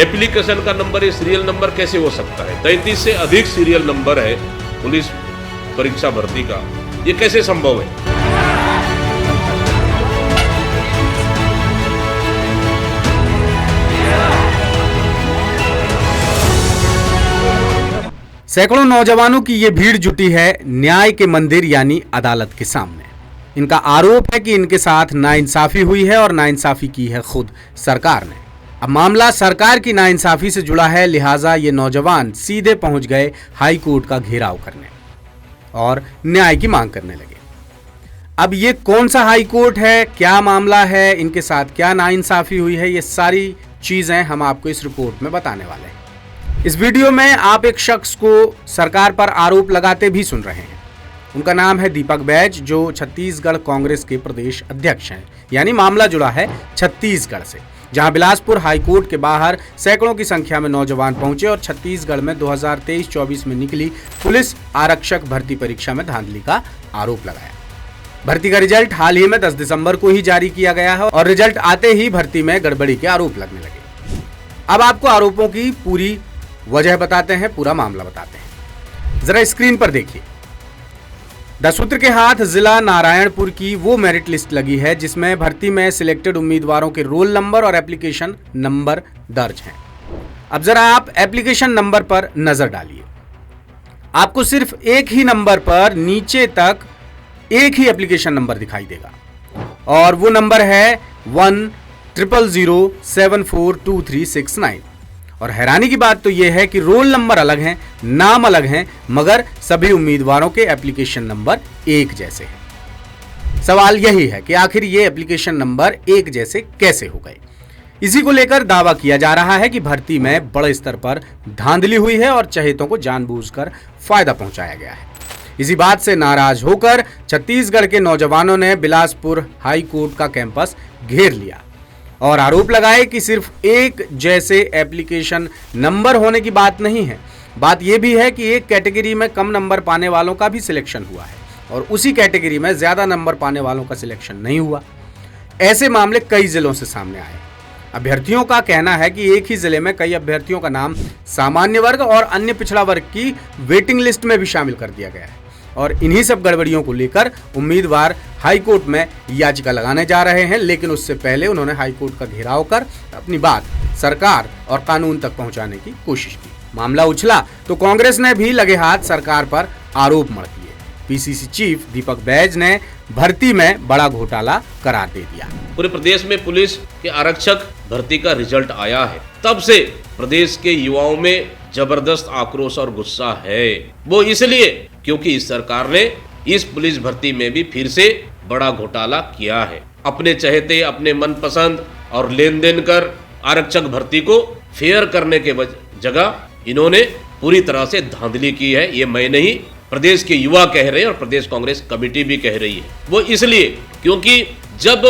Application का number ये serial number कैसे हो सकता है? 33 से अधिक सीरियल नंबर है पुलिस परीक्षा भर्ती का, ये कैसे संभव है? सैकड़ों नौजवानों की ये भीड़ जुटी है न्याय के मंदिर यानी अदालत के सामने। इनका आरोप है कि इनके साथ नाइंसाफी हुई है और नाइंसाफी की है खुद सरकार ने। अब मामला सरकार की नाइंसाफी से जुड़ा है, लिहाजा ये नौजवान सीधे पहुंच गए हाई कोर्ट का घेराव करने और न्याय की मांग करने लगे। अब ये कौन सा हाई कोर्ट है, क्या मामला है, इनके साथ क्या नाइंसाफी हुई है, ये सारी चीजें हम आपको इस रिपोर्ट में बताने वाले हैं। इस वीडियो में आप एक शख्स को सरकार पर आरोप लगाते भी सुन रहे हैं। उनका नाम है दीपक बैज, जो छत्तीसगढ़ कांग्रेस के प्रदेश अध्यक्ष हैं। यानी मामला जुड़ा है छत्तीसगढ़ से, जहां बिलासपुर हाईकोर्ट के बाहर सैकड़ों की संख्या में नौजवान पहुंचे और छत्तीसगढ़ में 2023-24 में निकली पुलिस आरक्षक भर्ती परीक्षा में धांधली का आरोप लगाया। भर्ती का रिजल्ट हाल ही में 10 दिसंबर को ही जारी किया गया है और रिजल्ट आते ही भर्ती में गड़बड़ी के आरोप लगने लगे। अब आपको आरोपों की पूरी वजह बताते हैं, पूरा मामला बताते हैं। जरा स्क्रीन पर देखिए। 10 सूत्र के हाथ जिला नारायणपुर की वो मेरिट लिस्ट लगी है जिसमें भर्ती में सिलेक्टेड उम्मीदवारों के रोल नंबर और एप्लीकेशन नंबर दर्ज हैं। अब जरा आप एप्लीकेशन नंबर पर नजर डालिए। आपको सिर्फ एक ही नंबर पर नीचे तक एक ही एप्लीकेशन नंबर दिखाई देगा और वो नंबर है 1000742369। और हैरानी की बात तो यह है कि रोल नंबर अलग हैं, नाम अलग हैं, मगर सभी उम्मीदवारों के एप्लीकेशन नंबर एक जैसे हैं। सवाल यही है कि आखिर ये एप्लीकेशन नंबर एक जैसे कैसे हो गए। इसी को लेकर दावा किया जा रहा है कि भर्ती में बड़े स्तर पर धांधली हुई है और चहेतों को जानबूझकर फायदा पहुंचाया गया है। इसी बात से नाराज होकर छत्तीसगढ़ के नौजवानों ने बिलासपुर हाई कोर्ट का कैंपस घेर लिया और आरोप लगाए कि सिर्फ एक जैसे एप्लीकेशन नंबर होने की बात नहीं है, बात यह भी है कि एक कैटेगरी में कम नंबर पाने वालों का भी सिलेक्शन हुआ है और उसी कैटेगरी में ज्यादा नंबर पाने वालों का सिलेक्शन नहीं हुआ। ऐसे मामले कई जिलों से सामने आए। अभ्यर्थियों का कहना है कि एक ही जिले में कई अभ्यर्थियों का नाम सामान्य वर्ग और अन्य पिछड़ा वर्ग की वेटिंग लिस्ट में भी शामिल कर दिया गया है और इन्हीं सब गड़बड़ियों को लेकर उम्मीदवार हाईकोर्ट में याचिका लगाने जा रहे हैं। लेकिन उससे पहले उन्होंने हाईकोर्ट का घेराव कर अपनी बात सरकार और कानून तक पहुंचाने की कोशिश की। मामला उछला तो कांग्रेस ने भी लगे हाथ सरकार पर आरोप मढ़ दिए। पीसीसी चीफ दीपक बैज ने भर्ती में बड़ा घोटाला करार दे दिया। पूरे प्रदेश में पुलिस के आरक्षक भर्ती का रिजल्ट आया है, तब से प्रदेश के युवाओं में जबरदस्त आक्रोश और गुस्सा है। वो इसलिए क्योंकि इस सरकार ने इस पुलिस भर्ती में भी फिर से बड़ा घोटाला किया है। अपने चहेते, अपने मनपसंद और लेन देन कर आरक्षक भर्ती को फेयर करने के जगह इन्होंने पूरी तरह से धांधली की है। ये मैं नहीं, प्रदेश के युवा कह रहे हैं और प्रदेश कांग्रेस कमेटी भी कह रही है। वो इसलिए क्योंकि जब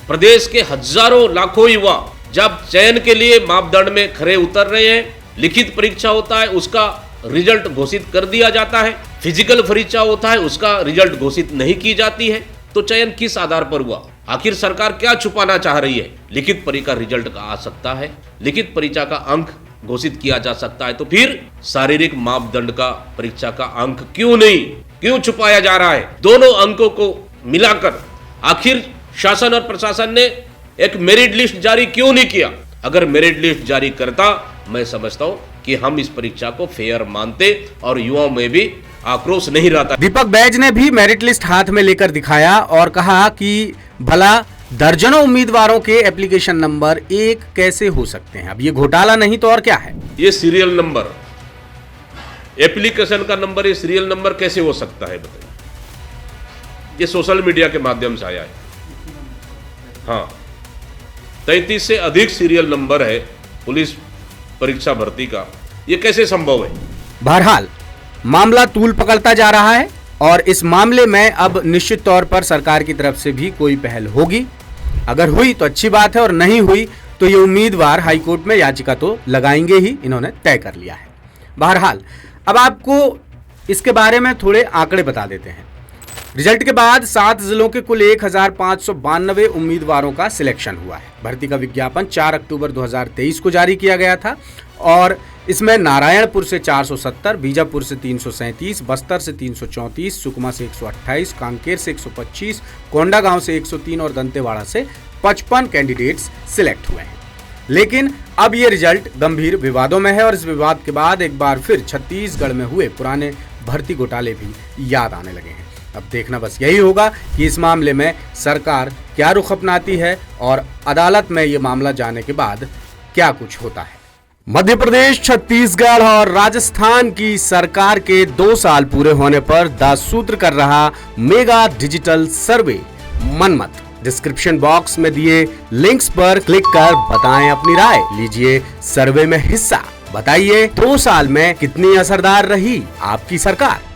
प्रदेश के हजारों लाखों युवा जब चयन के लिए मापदंड में खरे उतर रहे हैं, लिखित परीक्षा होता है उसका रिजल्ट घोषित कर दिया जाता है, फिजिकल परीक्षा होता है उसका रिजल्ट घोषित नहीं की जाती है, तो चयन किस आधार पर हुआ? आखिर सरकार क्या छुपाना चाह रही है? लिखित परीक्षा रिजल्ट का आ सकता है, लिखित परीक्षा का अंक घोषित किया जा सकता है, तो फिर शारीरिक मापदंड का परीक्षा का अंक क्यों नहीं, क्यों छुपाया जा रहा है? दोनों अंकों को मिलाकर आखिर शासन और प्रशासन ने एक मेरिट लिस्ट जारी क्यों नहीं किया? अगर मेरिट लिस्ट जारी करता, मैं समझता हूं कि हम इस परीक्षा को फेयर मानते और युवाओं में भी आक्रोश नहीं रहता। दीपक बैज ने भी मेरिट लिस्ट हाथ में लेकर दिखाया और कहा कि भला दर्जनों उम्मीदवारों के एप्लीकेशन नंबर एक कैसे हो सकते हैं? अब ये घोटाला नहीं तो और क्या है? ये सीरियल नंबर, एप्लीकेशन का नंबर, ये सीरियल नंबर कैसे हो सकता है बताइए? ये सोशल मीडिया के माध्यम से आया है। हाँ, 33 से अधिक सीरियल नंबर है पुलिस परीक्षा भर्ती का, ये कैसे संभव है? बहरहाल मामला तूल पकड़ता जा रहा है और इस मामले में अब निश्चित तौर पर सरकार की तरफ से भी कोई पहल होगी। अगर हुई तो अच्छी बात है और नहीं हुई तो ये उम्मीदवार हाईकोर्ट में याचिका तो लगाएंगे ही, इन्होंने तय कर लिया है। बहरहाल अब आपको इसके बारे में थोड़े आंकड़े बता देते हैं। रिजल्ट के बाद 7 जिलों के कुल 1592 उम्मीदवारों का सिलेक्शन हुआ है। भर्ती का विज्ञापन 4 अक्टूबर 2023 को जारी किया गया था और इसमें नारायणपुर से 470, बीजापुर से 337, बस्तर से 334, सुकमा से 128, कांकेर से 125, कोंडागांव से 103 और दंतेवाड़ा से 55 कैंडिडेट्स सिलेक्ट हुए हैं। लेकिन अब ये रिजल्ट गंभीर विवादों में है और इस विवाद के बाद एक बार फिर छत्तीसगढ़ में हुए पुराने भर्ती घोटाले भी याद आने लगे हैं। अब देखना बस यही होगा कि इस मामले में सरकार क्या रुख अपनाती है और अदालत में ये मामला जाने के बाद क्या कुछ होता है। मध्य प्रदेश, छत्तीसगढ़ और राजस्थान की सरकार के 2 साल पूरे होने पर द सूत्र कर रहा mega digital survey Manmath. Description box में दिए लिंक्स पर क्लिक कर बताएं अपनी राय, लीजिए सर्वे में हिस्सा। बताइए 2 साल में कितनी असरदार रही आपकी सरकार।